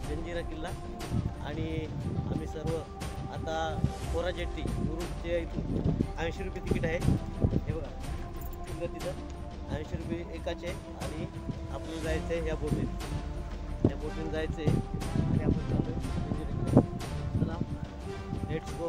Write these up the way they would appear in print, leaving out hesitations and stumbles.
जंजिरा किल्ला आणि आम्ही सर्व आता कोरा जेट्टी मुरुडच्या इथून 80 रुपये तिकीट आहे। हे बघा तिथं 80 रुपये एकाचे आणि आपल्याला जायचं आहे या बोटीने जायचं आहे आणि आपण चालू जंजिरा किल्ला। चला लेट्स गो।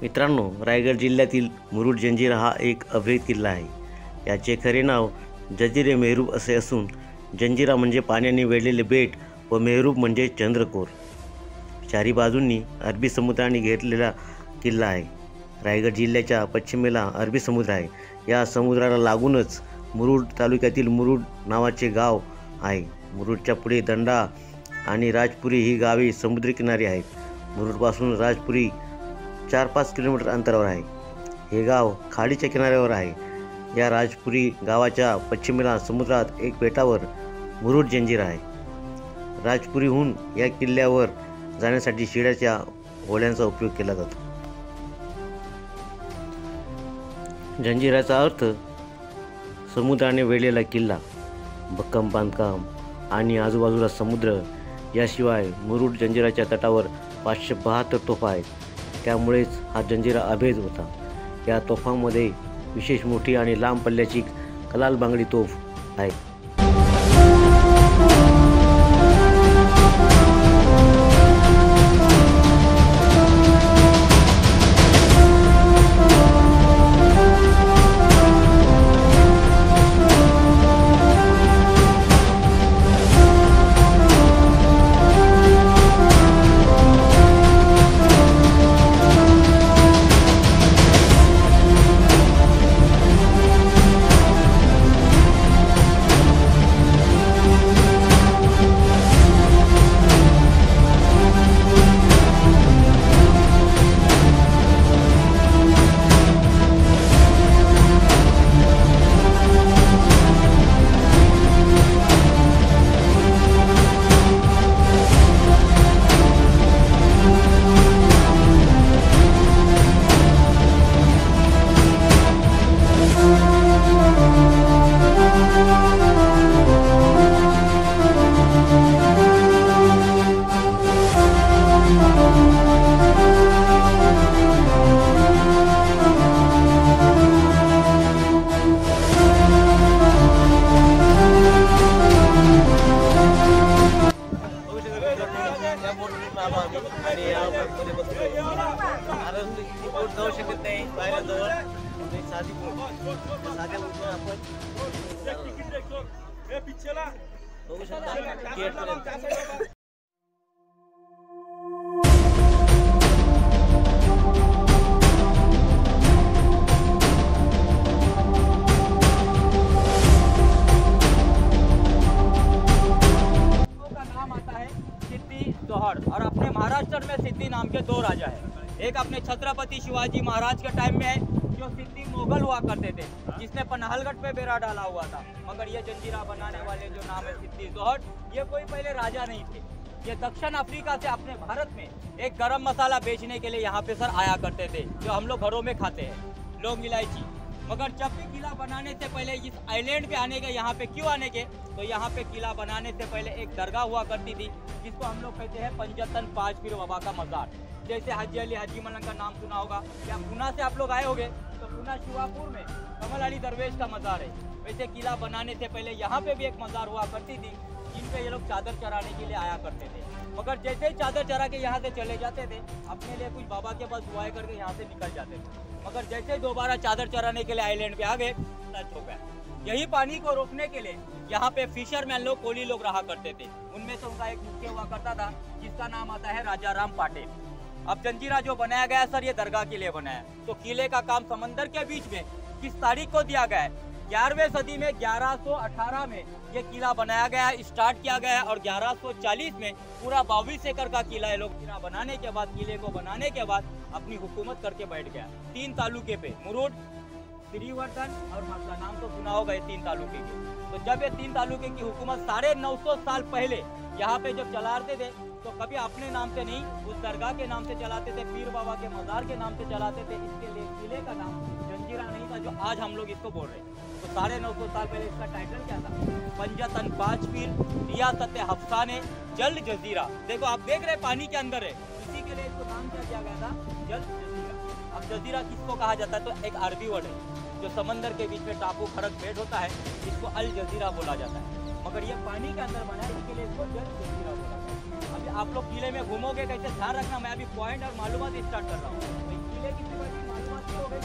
मित्रांनो, रायगड जिल्ह्यातील मुरुड जंजिरा हा एक अभेद किल्ला आहे। याचे खरे नाव जंजिरे मेहरूब असे असून जंजिरा म्हणजे पाण्याने वेढलेले बेट व मेहरूब म्हणजे चंद्रकोर। चारी बाजूंनी अरबी समुद्राने घेरलेला किल्ला आहे। रायगड जिल्ह्याच्या पश्चिमेला अरबी समुद्र आहे। या समुद्राला लागूनच मुरुड तालुक्यातील मुरुड नावाचे गाव आहे। मुरुडच्या पुढे दंडा आणि राजपुरी ही गावे समुद्रकिनारी आहेत। मुरुडपासून राजपुरी 4-5 किलोमीटर अंतरावर आहे। हे गाव खाडीच्या किनाऱ्यावर आहे। या राजपुरी गावाच्या पश्चिमेला समुद्रात एक बेटावर मुरुड जंजिरा आहे। राजपुरीहून या किल्ल्यावर जाण्यासाठी शिड्याच्या होड्यांचा उपयोग केला जातो। जंजिराचा अर्थ समुद्राने वेढलेला किल्ला, भक्कम बांधकाम आणि आजूबाजूला समुद्र। याशिवाय मुरुड जंजिराच्या तटावर 572 तोफा आहेत। त्यामुळेच हा जंजिरा अभेद होता। या तोफांमध्ये विशेष मोठी आणि लांब पल्ल्याची कलाल बांगडी तोफ आहे। जाऊ शकत नाही बाहेरजवळ साधी साध्या आपण बघू शकता गेट पर्यंत। और अपने महाराष्ट्र में सिद्दी नाम के 2 राजा हैं। एक अपने छत्रपति शिवाजी महाराज के टाइम में है जो सिद्दी मोगल हुआ करते थे, जिसने पन्हालगढ़ पे बेड़ा डाला हुआ था। मगर ये जंजीरा बनाने वाले जो नाम है सिद्दी जोहर, ये कोई पहले राजा नहीं थे। ये दक्षिण अफ्रीका से अपने भारत में एक गरम मसाला बेचने के लिए यहाँ पे सर आया करते थे, जो हम लोग घरों में खाते हैं, लौंग इलायची। मगर जब भी किला बनाने से पहले इस आइलैंड पे आने के, यहाँ पे क्यों आने के, तो यहाँ पे किला बनाने से पहले एक दरगाह हुआ करती थी, जिसको हम लोग कहते हैं पंजतन 5 पीर बाबा का मज़ार। जैसे हाजी अली हाजी मलंग का नाम सुना होगा, या पुणे से आप लोग आए होंगे तो पुणे शिवापुर में कमल अली दरवेश का मज़ार है। वैसे किला बनाने से पहले यहाँ पे भी एक मज़ार हुआ करती थी, जिन पे ये लोग चादर चराने के लिए आया करते थे। मगर जैसे ही चादर चरा के यहाँ से चले जाते थे, अपने लिए कुछ बाबा के पास दुआएं करके यहाँ से निकल जाते थे। मगर जैसे ही दोबारा चादर चराने के लिए आइलैंड पे आ गए, टच हो गया। यही पानी को रोकने के लिए यहाँ पे फिशरमैन लोग, कोली लोग रहा करते थे। उनमें से उनका एक मुख्य हुआ करता था, जिसका नाम आता है राजा राम पाटे। अब जंजीरा जो बनाया गया सर, ये दरगाह के लिए बनाया है। तो किले का काम समंदर के बीच में किस तारीख को दिया गया है, 11वीं सदी में 1118 में ये किला बनाया गया है, स्टार्ट किया गया है और 1140 में पूरा 22 एकड़ का किला है। लोग किला बनाने के बाद, किले को बनाने के बाद अपनी हुकूमत करके बैठ गया 3 तालुके पे, मुरुड, श्रीवर्धन और मरसा। नाम तो सुना होगा ये 3 तालुके के। तो जब ये 3 तालुके की हुकूमत 950 साल पहले यहाँ पे जब चलाते थे तो कभी अपने नाम से नहीं, उस दरगाह के नाम से चलाते थे, पीर बाबा के मज़ार के नाम से चलाते थे। इसके लिए किले का नाम जंजीरा नहीं था जो आज हम लोग इसको बोल रहे हैं। तो 950 साल पहले इसका टाइटल क्या था? पंजतन पाँच पीर, रियासत हफ्साने, जल जजीरा। देखो आप देख रहे पानी के अंदर है, इसी के लिए इसको नाम क्या दिया गया था? जल जजीरा। अब जजीरा किसको कहा जाता है? तो एक अरबी वर्ड है जो समंदर के बीच में टापू खड़क भेंट होता है, इसको अल जजीरा बोला जाता है। मगर ये पानी के अंदर बना है, इसके लिए इसको जल जजीरा बोला जाता है। अभी आप लोग किले में घूमोगे, कैसे ध्यान रखना, मैं अभी पॉइंट और मालूमात स्टार्ट कर रहा हूँ। तो किले की मालूमात हो गई,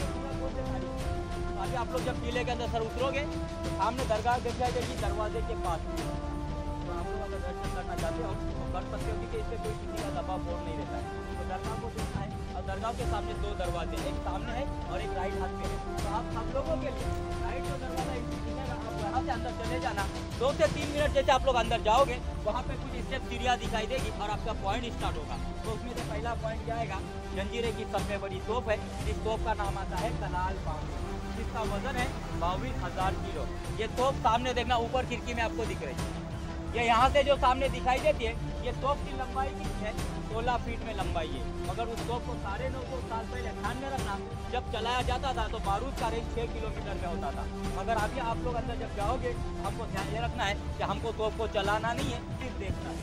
तो अभी आप लोग जब किले के अंदर सर उतरोगे तो सामने दरगाह दिखाई देगी दरवाजे के पास। तो आप लोग अगर दर्शन करना चाहते हो तो कर सकते हो, क्योंकि इससे कोई किसी का दबाव बोर्ड नहीं रहता है। तो दरगाह को देखना है और दरगाह के सामने 2 दरवाजे, एक सामने है और एक राइट हाथ में है। तो आप सब लोगों के लिए राइट जो दरवाजा आप यहाँ से अंदर चले जाना, 2 से 3 मिनट जैसे आप लोग अंदर जाओगे वहाँ पे कुछ स्टेप सीढ़ियाँ दिखाई देगी और आपका पॉइंट स्टार्ट होगा। तो उसमें से पहला पॉइंट क्या आएगा? जंजीरे की सबसे बड़ी तोप है। इस तोप का नाम आता है कलाल बांग, जिसका वजन है 22,000 किलो। ये तोप सामने देखना, ऊपर खिड़की में आपको दिख रही है। ये यहाँ से जो सामने दिखाई देती है, ये तोप की लंबाई कितनी है? 16 फीट में लंबाई है। मगर उस तोप को 950 साल पहले ध्यान में रखना, जब चलाया जाता था तो बारूद का रेंज 6 किलोमीटर में होता था। मगर अभी आप लोग अंदर जब जाओगे हमको ध्यान ये रखना है कि हमको तोप को चलाना नहीं है, सिर्फ देखना है।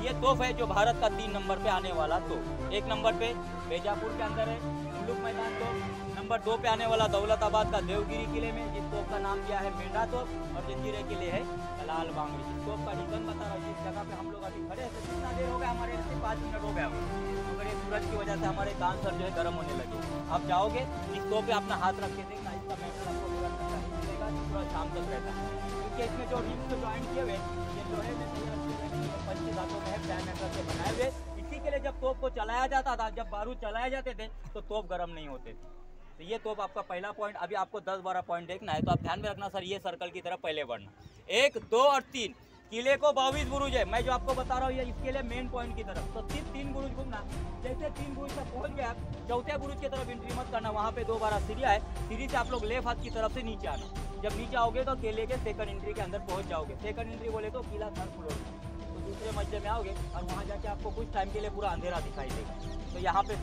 ये तोप है जो भारत का 3 नंबर पे आने वाला तोप। 1 नंबर पे बेजापुर के अंदर है मुलुक मैदान तोप। नंबर 2 पे आने वाला दौलताबाद का देवगिरी किले में, जिस तोप का नाम दिया है मेंढा तोप, और जंजीरे किले है कलाल बांगड़ी। इस तोप का रीजन बता रहा हूँ, जिस जगह पे हम लोग अभी खड़े हैं कितना देर हो गया? हमारे यहाँ से 5 मिनट हो गया। मगर ये सूरज की वजह से हमारे कान सर जो है गर्म होने लगे। आप जाओगे इस तोप पे अपना हाथ रख के देखना, इसका मेटल आपको पूरा शाम तक रहता है, क्योंकि इसमें जो रिंग्स ज्वाइन किए हुए ये लोहे में पंची धातु में है, प्लान मेटल से बनाए हुए। इसी के लिए जब तोप को चलाया जाता था, जब बारूद चलाए जाते थे तो तोप गर्म नहीं होते थे। तो ये तोप आपका पहला पॉइंट। अभी आपको 10-12 पॉइंट देखना है, तो आप ध्यान में रखना सर, ये सर्कल की तरफ पहले बढ़ना। 1, 2 और 3 किले को 22 बुरुज है। मैं जो आपको बता रहा हूँ ये इसके लिए मेन पॉइंट की तरफ, तो सिर्फ 3 बुरुज घूमना। जैसे 3 बुरुज तक पहुँच गया, 4थे बुरुज की तरफ एंट्री मत करना, वहाँ पे 2 बार सीढ़ियाँ है। सीढ़ी से आप लोग लेफ्ट हाथ की तरफ से नीचे आना। जब नीचे आओगे तो किले के 2nd एंट्री के अंदर पहुँच जाओगे। 2nd एंट्री बोले तो किला 3rd फ्लोर, तो दूसरे मजले में आओगे और वहाँ जाके आपको कुछ टाइम के लिए पूरा अंधेरा दिखाई देगा। तो यहाँ पे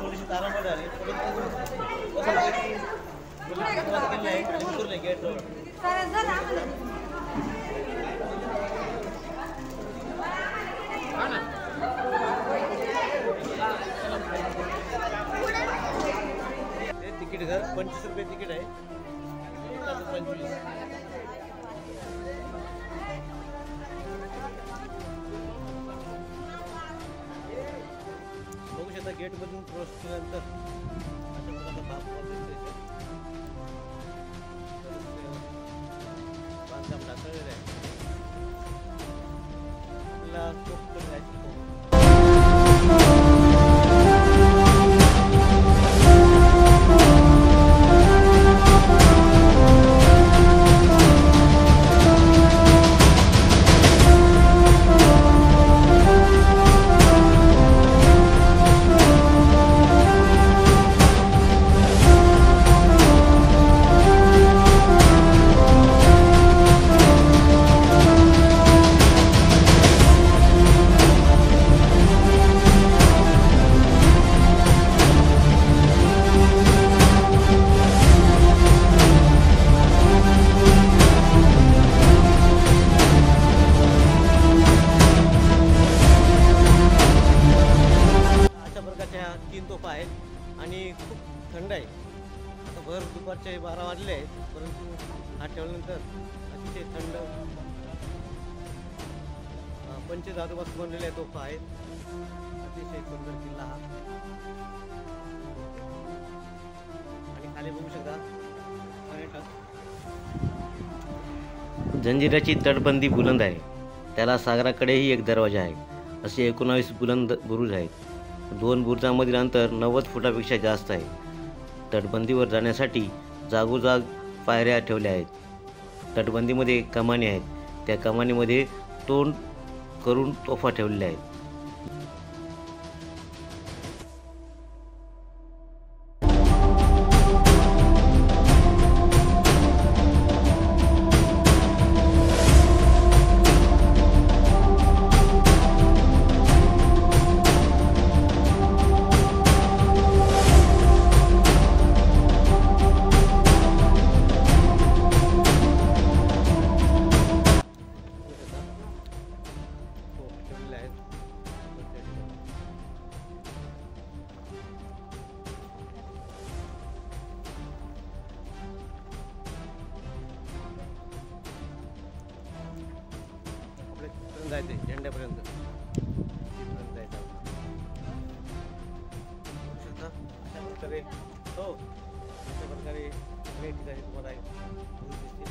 थोडीशी तारांबळ झाली कसं आहे गेट तिकीट घर 25 रुपये तिकीट आहे 25 बघू शकता गेट मधून क्रॉस केल्यानंतर अशा प्रकारचा बांधकाम टाकलेलं आहे आपल्याला स्टॉप करायचं भर दुपारचे 12 वाजले आहेत, परंतु हा ठेवल्यानंतर अतिशय थंड पंचधातूपासून बनलेल्या तोफा आहेत. अतिशय सुंदर किल्ला हा. आणि खाली बघू शकता पर्यटक. जंजिऱ्याची तटबंदी बुलंद आहे. त्याला सागराकडेही एक दरवाजा आहे. असे 19 बुलंद बुरुज आहेत. 2 बुरुजांमधील अंतर 90 फुटापेक्षा जास्त आहे. तटबंदीवर जाण्यासाठी जागोजाग पायऱ्या ठेवल्या आहेत. तटबंदीमध्ये कमानी आहेत. त्या कमानीमध्ये तोंड करून तोफा ठेवलेल्या आहेत. जायचे झेंड्यापर्यंत जायचं. अशा प्रकारे अशा प्रकारे सगळ्या ठिकाणी तुम्हाला दिसतील.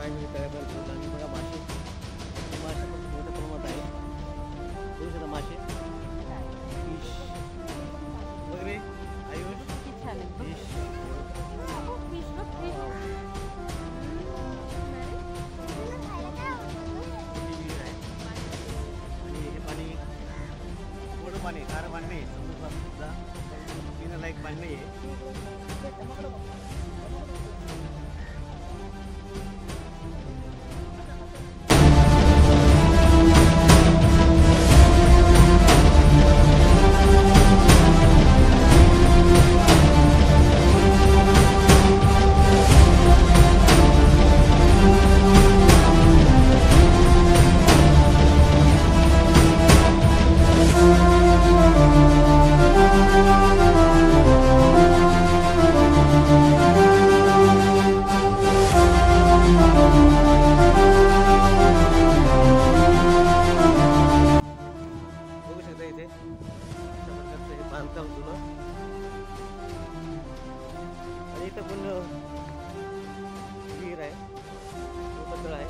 आणि बघा मासे मासे पण मोठ्या प्रमाणात आहे. बघू शकता मासे फिश वगैरे आयुष फिश आणि हे पाणी गोड पाणी खारं पाणी नाही. समुद्रात पिण्यालायक पाणी नाही आहे. बांधकाम जुनं आणि इथं पण विहीर आहे. मोठं तळ आहे.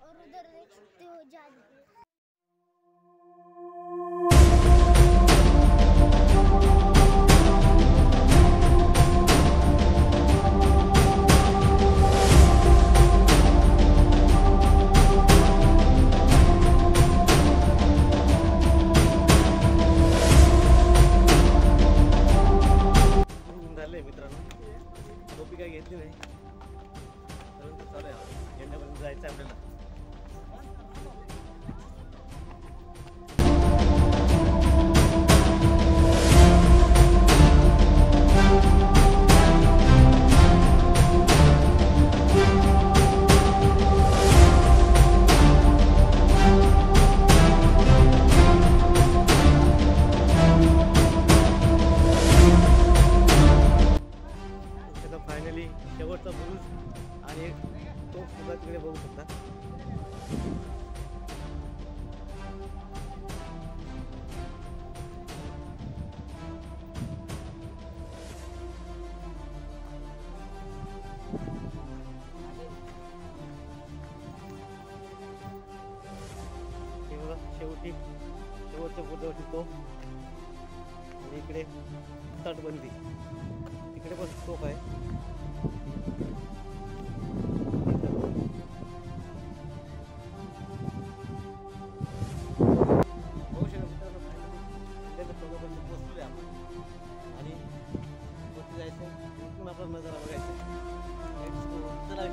और उधर देख सकते हो जाली. तिकडे बघू शकता. हे बघा शेवटच्या पुतळ्यावरती तो, आणि इकडे तटबंदी, तिकडे पण तोफ आहे. पोचलोय आपण आणि वरती जायचं, इथून आपला नजारा बघायचा. चला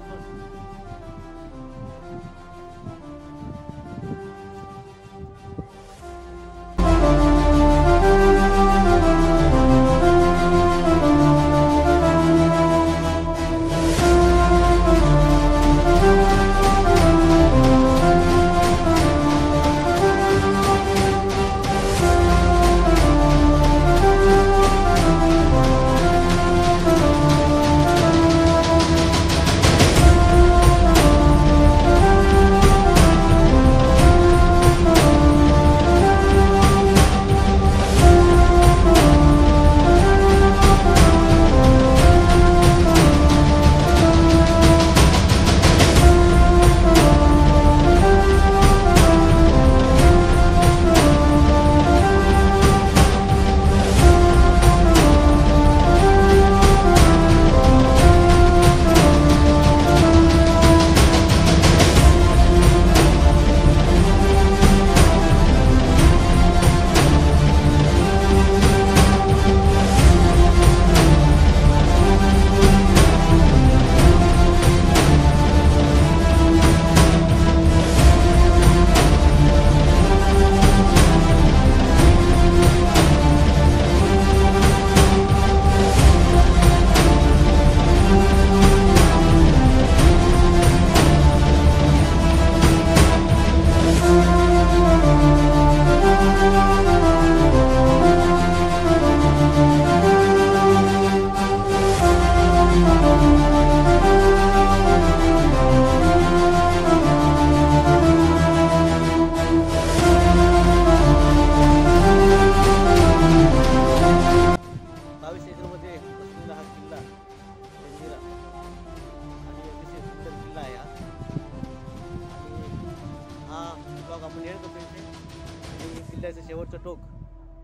किल्ल्याचं शेवटचं टोक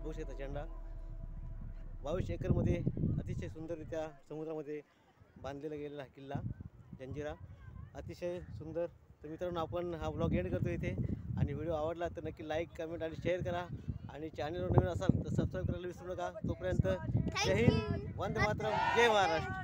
बघू शकता. झेंडा 22 एकरमध्ये अतिशय सुंदररित्या समुद्रामध्ये बांधलेला गेलेला हा किल्ला जंजिरा, अतिशय सुंदर. तर मित्रांनो, आपण हा ब्लॉग एंड करतो इथे, आणि व्हिडिओ आवडला तर नक्की लाईक, कमेंट आणि शेअर करा, आणि चॅनलवर नवीन असाल तर सबस्क्राईब करायला विसरू नका. तोपर्यंत जय हिंद, वंदे मातरम, जय महाराष्ट्र.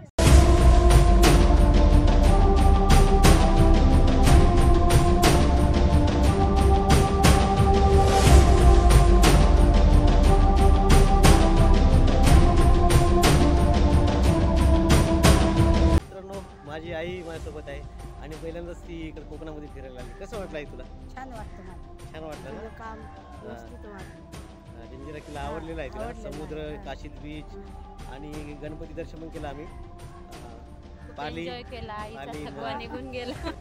माझी आई माझ्यासोबत आहे, आणि पहिल्यांदाच ती इकडे कोकणामध्ये फिरायला आली. कसं वाटलं आहे तुला? छान वाटतं मला. छान वाटलं ना? काम व्यवस्थित वाटलं. जंजिरा किल्ला आवडलेला आहे तिला. आवडलेला समुद्र, आहे. काशीद बीच आणि गणपती दर्शन पण केलं आम्ही. पाली एन्जॉय केला, आईचा पाली- थकवा निघून गेला.